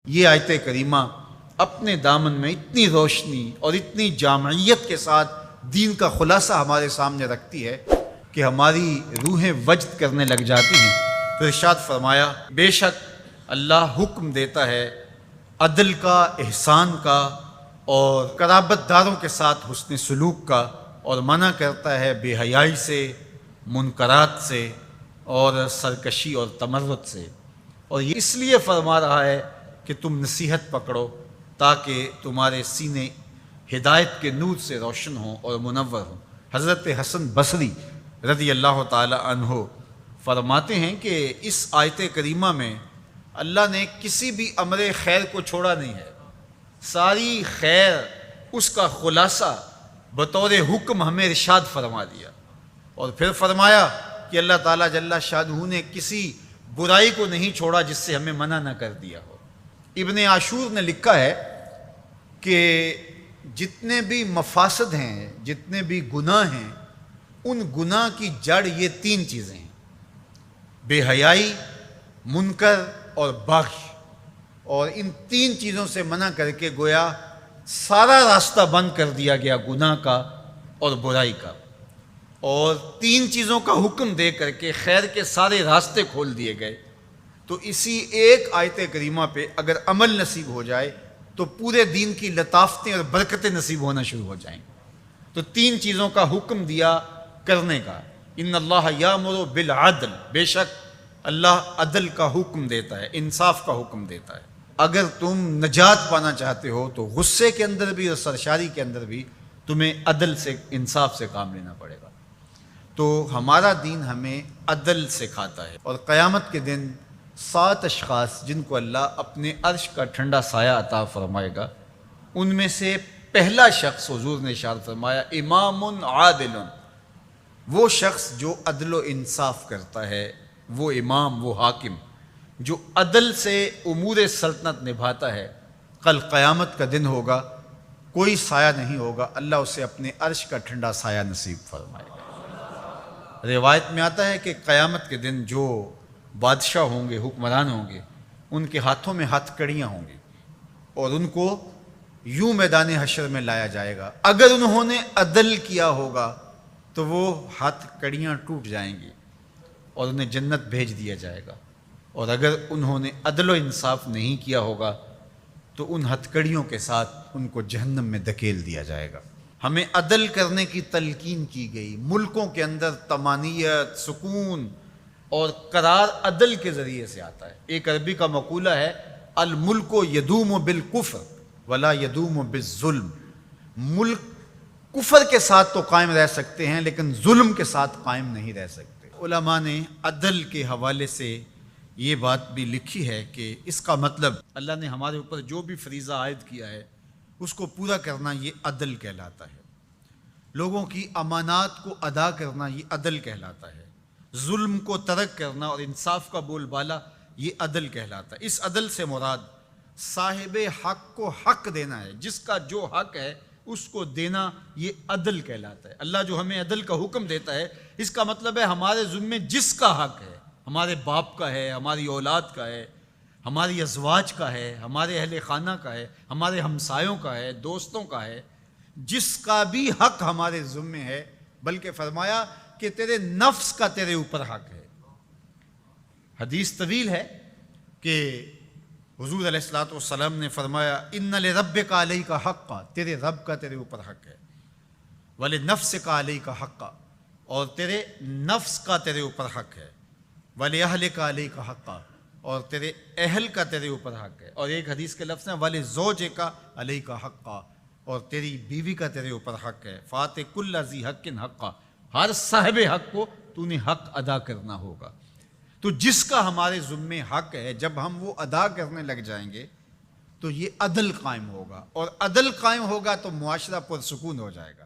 یہ آیت کریمہ اپنے دامن میں اتنی روشنی اور اتنی جامعیت کے ساتھ دین کا خلاصہ ہمارے سامنے رکھتی ہے کہ ہماری روحیں وجد کرنے لگ جاتی ہیں۔ تو ارشاد فرمایا، بے شک اللہ حکم دیتا ہے عدل کا، احسان کا اور قرابت داروں کے ساتھ حسن سلوک کا، اور منع کرتا ہے بے حیائی سے، منکرات سے اور سرکشی اور تمرد سے۔ اور یہ اس لیے فرما رہا ہے کہ تم نصیحت پکڑو تاکہ تمہارے سینے ہدایت کے نور سے روشن ہوں اور منور ہوں۔ حضرت حسن بصری رضی اللہ تعالی عنہ فرماتے ہیں کہ اس آیت کریمہ میں اللہ نے کسی بھی امر خیر کو چھوڑا نہیں ہے، ساری خیر اس کا خلاصہ بطور حکم ہمیں ارشاد فرما دیا، اور پھر فرمایا کہ اللہ تعالیٰ جل شانہ نے کسی برائی کو نہیں چھوڑا جس سے ہمیں منع نہ کر دیا ہو۔ ابن عاشور نے لکھا ہے کہ جتنے بھی مفاسد ہیں، جتنے بھی گناہ ہیں، ان گناہ کی جڑ یہ تین چیزیں ہیں: بے حیائی، منکر اور بغی۔ اور ان تین چیزوں سے منع کر کے گویا سارا راستہ بند کر دیا گیا گناہ کا اور برائی کا، اور تین چیزوں کا حکم دے کر کے خیر کے سارے راستے کھول دیے گئے۔ تو اسی ایک آیت کریمہ پہ اگر عمل نصیب ہو جائے تو پورے دین کی لطافتیں اور برکتیں نصیب ہونا شروع ہو جائیں۔ تو تین چیزوں کا حکم دیا کرنے کا: ان اللہ یامر بالعدل، بے شک اللہ عدل کا حکم دیتا ہے، انصاف کا حکم دیتا ہے۔ اگر تم نجات پانا چاہتے ہو تو غصے کے اندر بھی اور سرشاری کے اندر بھی تمہیں عدل سے، انصاف سے کام لینا پڑے گا۔ تو ہمارا دین ہمیں عدل سکھاتا ہے، اور قیامت کے دن 7 اشخاص جن کو اللہ اپنے عرش کا ٹھنڈا سایہ عطا فرمائے گا، ان میں سے پہلا شخص حضور نے ارشاد فرمایا امام عادل، وہ شخص جو عدل و انصاف کرتا ہے، وہ امام، وہ حاکم جو عدل سے امور سلطنت نبھاتا ہے، کل قیامت کا دن ہوگا، کوئی سایہ نہیں ہوگا، اللہ اسے اپنے عرش کا ٹھنڈا سایہ نصیب فرمائے گا۔ روایت میں آتا ہے کہ قیامت کے دن جو بادشاہ ہوں گے، حکمران ہوں گے، ان کے ہاتھوں میں ہتھ کڑیاں ہوں گی، اور ان کو یوں میدان حشر میں لایا جائے گا۔ اگر انہوں نے عدل کیا ہوگا تو وہ ہتھ کڑیاں ٹوٹ جائیں گی اور انہیں جنت بھیج دیا جائے گا، اور اگر انہوں نے عدل و انصاف نہیں کیا ہوگا تو ان ہتھ کڑیوں کے ساتھ ان کو جہنم میں دھکیل دیا جائے گا۔ ہمیں عدل کرنے کی تلقین کی گئی۔ ملکوں کے اندر طمانینت، سکون اور قرار عدل کے ذریعے سے آتا ہے۔ ایک عربی کا مقولہ ہے، الملک یدوم بالکفر ولا یدوم بالظلم۔ ملک کفر کے ساتھ تو قائم رہ سکتے ہیں لیکن ظلم کے ساتھ قائم نہیں رہ سکتے۔ علماء نے عدل کے حوالے سے یہ بات بھی لکھی ہے کہ اس کا مطلب اللہ نے ہمارے اوپر جو بھی فریضہ عائد کیا ہے اس کو پورا کرنا، یہ عدل کہلاتا ہے۔ لوگوں کی امانات کو ادا کرنا، یہ عدل کہلاتا ہے۔ ظلم کو ترک کرنا اور انصاف کا بول بالا، یہ عدل کہلاتا ہے۔ اس عدل سے مراد صاحب حق کو حق دینا ہے، جس کا جو حق ہے اس کو دینا، یہ عدل کہلاتا ہے۔ اللہ جو ہمیں عدل کا حکم دیتا ہے، اس کا مطلب ہے ہمارے ذمے جس کا حق ہے، ہمارے باپ کا ہے، ہماری اولاد کا ہے، ہماری ازواج کا ہے، ہمارے اہل خانہ کا ہے، ہمارے ہمسایوں کا ہے، دوستوں کا ہے، جس کا بھی حق ہمارے ذمے ہے، بلکہ فرمایا کہ تیرے نفس کا تیرے اوپر حق ہے۔ حدیث طویل ہے کہ حضور علیہ الصلوۃ والسلام نے فرمایا ان لربک علیک حقا، تیرے رب کا تیرے اوپر حق ہے، ولنفسک علیک حقا، اور تیرے نفس کا تیرے اوپر حق ہے، ولأہلک علیک حقا، اور تیرے اہل کا تیرے اوپر حق ہے، اور ایک حدیث کے لفظ ہیں ولزوجک علیک حقا، اور تیری بیوی کا تیرے اوپر حق ہے، فآت کل ذی حق حقا، ہر صاحب حق کو تو نے حق ادا کرنا ہوگا۔ تو جس کا ہمارے ذمے حق ہے، جب ہم وہ ادا کرنے لگ جائیں گے تو یہ عدل قائم ہوگا، اور عدل قائم ہوگا تو معاشرہ پرسکون ہو جائے گا۔